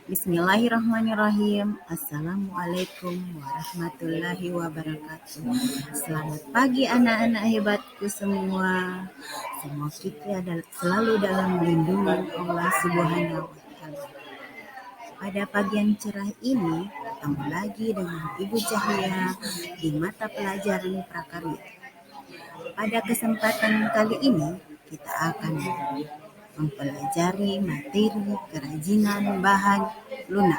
Bismillahirrahmanirrahim. Assalamualaikum warahmatullahi wabarakatuh. Selamat pagi anak-anak hebatku semua. Semua kita selalu dalam lindungan Allah Subhanahu wa Ta'ala. Pada pagi yang cerah ini, ketemu lagi dengan Ibu Cahya di mata pelajaran prakarya. Pada kesempatan kali ini, kita akan mempelajari materi kerajinan bahan lunak.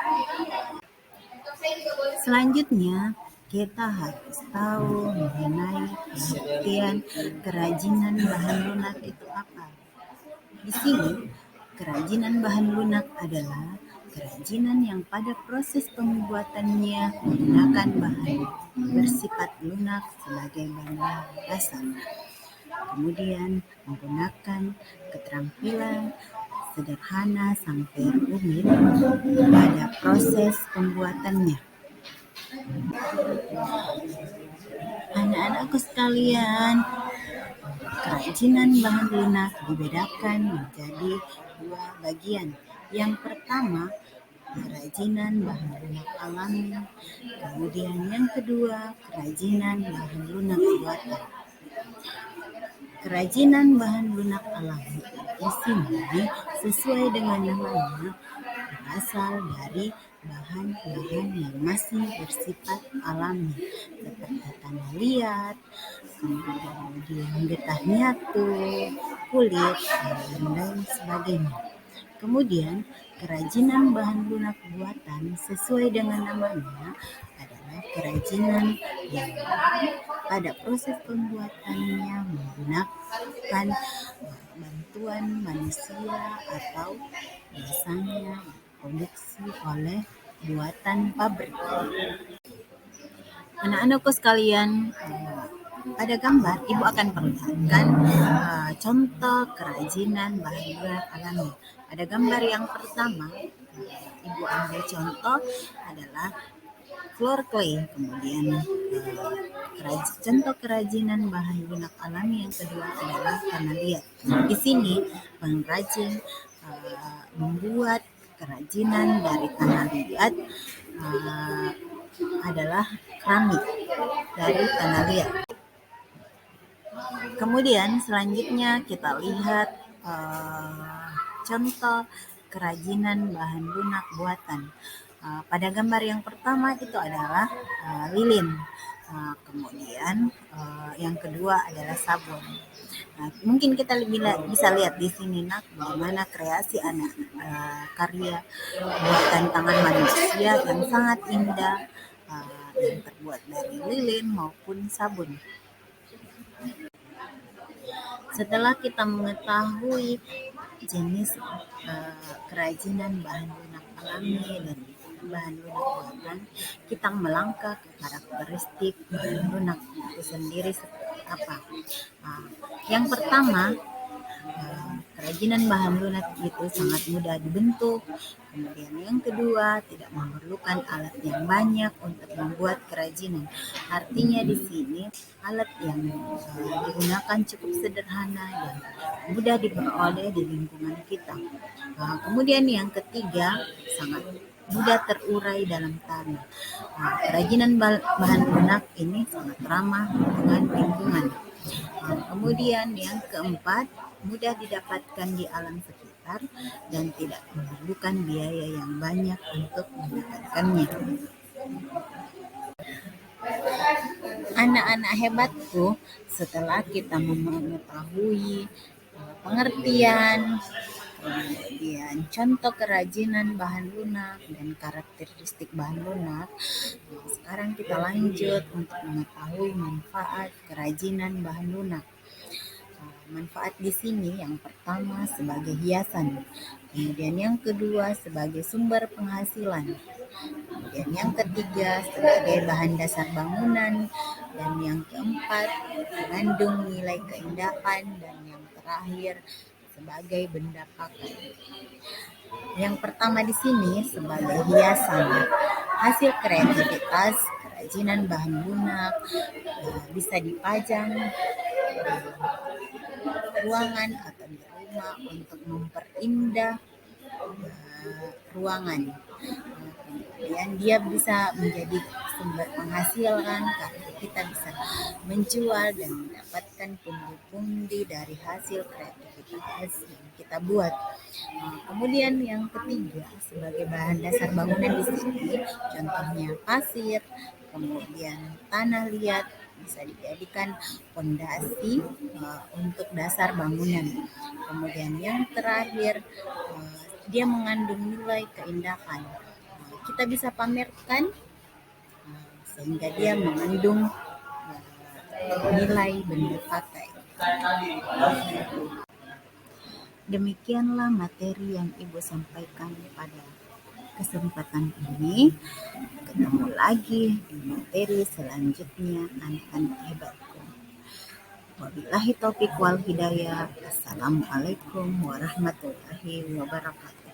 Selanjutnya, kita harus tahu mengenai pengertian kerajinan bahan lunak itu apa. Di sini, kerajinan bahan lunak adalah kerajinan yang pada proses pembuatannya menggunakan bahan bersifat lunak sebagai bahan dasar. Kemudian menggunakan keterampilan sederhana sampai rumit pada proses pembuatannya. Anak-anakku sekalian, kerajinan bahan lunak dibedakan menjadi dua bagian. Yang pertama, kerajinan bahan lunak alami. Kemudian yang kedua, kerajinan bahan lunak buatan. Kerajinan bahan lunak alami di sini sesuai dengan namanya berasal dari bahan-bahan yang masih bersifat alami seperti tanah liat, kemudian getah nyatu, kulit, dan lain sebagainya. Kemudian kerajinan bahan lunak buatan sesuai dengan namanya adalah kerajinan yang pada proses pembuatannya menggunakan bantuan manusia atau biasanya diproduksi oleh buatan pabrik. Anak-anakku sekalian, pada gambar Ibu akan perlihatkan contoh kerajinan bahan lunak alami. Pada gambar yang pertama, Ibu ambil contoh adalah floor clay. Kemudian contoh kerajinan bahan lunak alami yang kedua adalah tanah liat. Di sini pengrajin membuat kerajinan dari tanah liat adalah keramik dari tanah liat. Kemudian selanjutnya kita lihat contoh kerajinan bahan lunak buatan. Pada gambar yang pertama itu adalah lilin. Kemudian yang kedua adalah sabun. Mungkin kita bisa lihat di sini bagaimana kreasi anak karya buatan tangan manusia yang sangat indah yang terbuat dari lilin maupun sabun. Setelah kita mengetahui jenis kerajinan bahan lunak alami dan bahan lunak buatan, kita melangkah ke karakteristik bahan lunak itu sendiri seperti apa. Yang pertama, kerajinan bahan lunak itu sangat mudah dibentuk. Kemudian yang kedua, tidak memerlukan alat yang banyak untuk membuat kerajinan. Artinya di sini alat yang digunakan cukup sederhana dan mudah diperoleh di lingkungan kita. Kemudian yang ketiga, sangat mudah terurai dalam tanah. Kerajinan bahan lunak ini sangat ramah dengan lingkungan. Kemudian yang keempat, mudah didapatkan di alam sekitar dan tidak memerlukan biaya yang banyak untuk mendapatkannya. Anak-anak hebatku, setelah kita mengetahui pengertian, kemudian contoh kerajinan bahan lunak dan karakteristik bahan lunak, sekarang kita lanjut untuk mengetahui manfaat kerajinan bahan lunak. Manfaat di sini yang pertama sebagai hiasan, kemudian yang kedua sebagai sumber penghasilan, kemudian yang ketiga sebagai bahan dasar bangunan, dan yang keempat mengandung nilai keindahan, dan yang terakhir sebagai benda pakai. Yang pertama di sini sebagai hiasan, hasil kreativitas kerajinan bahan lunak bisa dipajang ruangan atau di rumah untuk memperindah ruangan. Kemudian dia bisa menjadi sumber penghasilan karena kita bisa menjual dan mendapatkan pundi-pundi dari hasil kreativitas yang kita buat. Kemudian yang ketiga sebagai bahan dasar bangunan di sini contohnya pasir, kemudian tanah liat bisa dijadikan fondasi untuk dasar bangunan. Kemudian yang terakhir dia mengandung nilai keindahan. Kita bisa pamerkan sehingga dia mengandung nilai benda pakai. Demikianlah materi yang Ibu sampaikan pada kesempatan ini. Ketemu lagi di materi selanjutnya anak-anak hebatku. Wabillahi taufiq wal hidayah. Assalamualaikum warahmatullahi wabarakatuh.